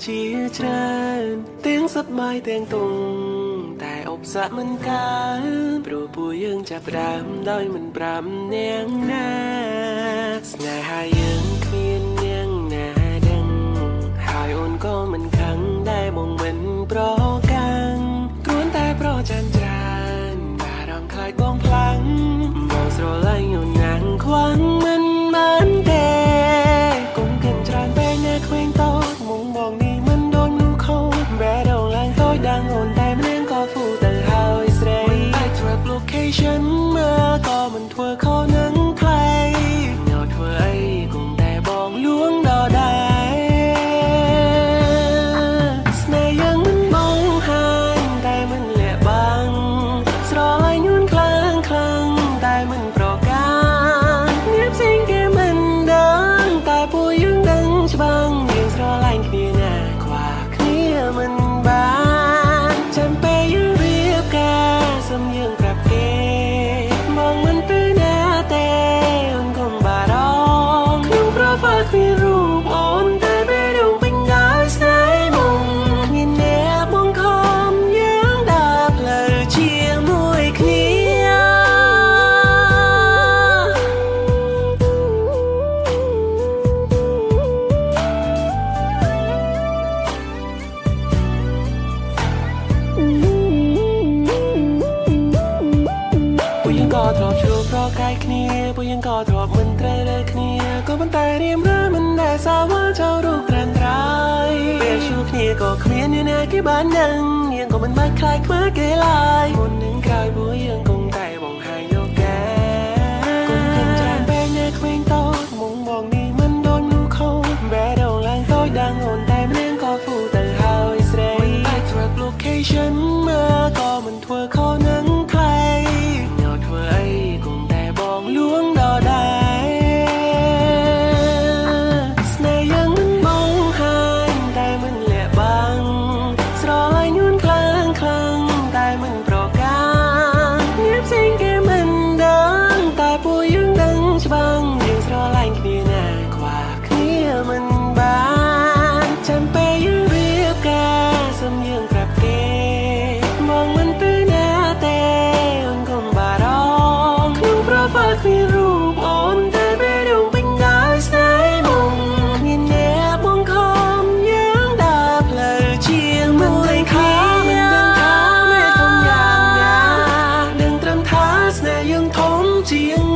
ជាច្រើនទាំងសត្វម៉ាយទាំងទុងតែអបសាក់មិនកើតព្រោះពួកយើងចាប់ផ្ដើមដោយមិនប្រាំនាងណាស្នេហាយើងគ្មាននាងណាដឹងហើយអូនក៏មិនខឹងដែលបងមិនប្រកាន់គ្រាន់តែប្រចាំច្រើនបារម្ភខ្លាចបងខ្លាំងបងស្រឡាញ់អូនណាស់ខ្វាំងមិនបានទេកុំកិនច្រើនពេកណាក្មេងតូចមុំបងនេះមិនដូចមនុស្សខូចបែរដងឡើងតូចដាំងអូនតែម្នាក់ក៏ហ្វូទៅហើយស្រី I track location មើលក៏មិនធ្វើខុសនឹងใครញ៉ោធ្វើអីគង់តែបងលួងដល់ដែរស្នេហ៍យើងមិនបងហាញតែមិនលាក់បាំងស្រឡាញ់ខ្លួនខ្លាំងខ្លាំងតែមិនប្រកាន់អ្នកផ្សេងគេមិនដឹងតែពួកយើងដឹងច្បាស់យើងស្រឡាញ់គ្នាណាខ្វះគ្នាមិនបានចាំពេលយើងរៀបការសំយើងប្រាប់គេបងមិនទៅណាទេអូនកុំបារម្ភក្នុងប្រផាល់គ្មានរូបអូនតែពេលដងពេញដោយស្នេហ៍មុំគ្មានអ្នកបងខំយើងដើរផ្លូវជាមួយគ្នាពួកយើងក៏ធ្លាប់ជួបប្រកែកគ្នាពួកយើងក៏ធ្លាប់មិនត្រូវលើគ្នាក៏ប៉ុន្តែរៀមរើមិនដែលសាវ៉ាចូលរូបក្រានត្រៃពេលជួបគ្នាក៏គ្មានអ្នកណាគេបានដឹងយើងក៏មិនបាច់ខ្លាចខ្មើគេឡើយមុននឹងក្រោយពួកយើងគង់តែបង្ហាញលោកកាគុំកិនច្រើនពេកណាក្មេងតូចមុំបងនេះមិនដូចមនុស្សខូចបែរដងឡើងតូចដាំងអូនតែម្នាក់ក៏ហ្វូទៅហើយស្រី I track location មើលក៏មិនធ្វើខុសនឹងใครញ៉ោធ្វើអីគង់តែបងលួងដល់ដែរស្នេហ៍យើងមិនបងហាញតែមិនលាក់បាំងស្រឡាញ់ខ្លួនខ្លាំងខ្លាំងតែមិនប្រកាន់អ្នកផ្សេងគេមិនដឹងតែពួកយើងដឹងច្បាស់យើងស្រឡាញ់គ្នាណាខ្វះគ្នាមិនបានចាំពេលយើងរៀបការសំយើងប្រាប់គេបងមិនទៅណាទេអូនកុំបារម្ភក្នុងប្រផាល់គ្មានរូបអូនតែពេលដងពេញដោយស្នេហ៍មុំគ្មានអ្នកបងខំយើងដើរផ្លូវជាមួយគ្នាមិនដឹងថាមេធំយ៉ាងណាដឹងត្រឹមថាស្នេហ៍យើងធំជាង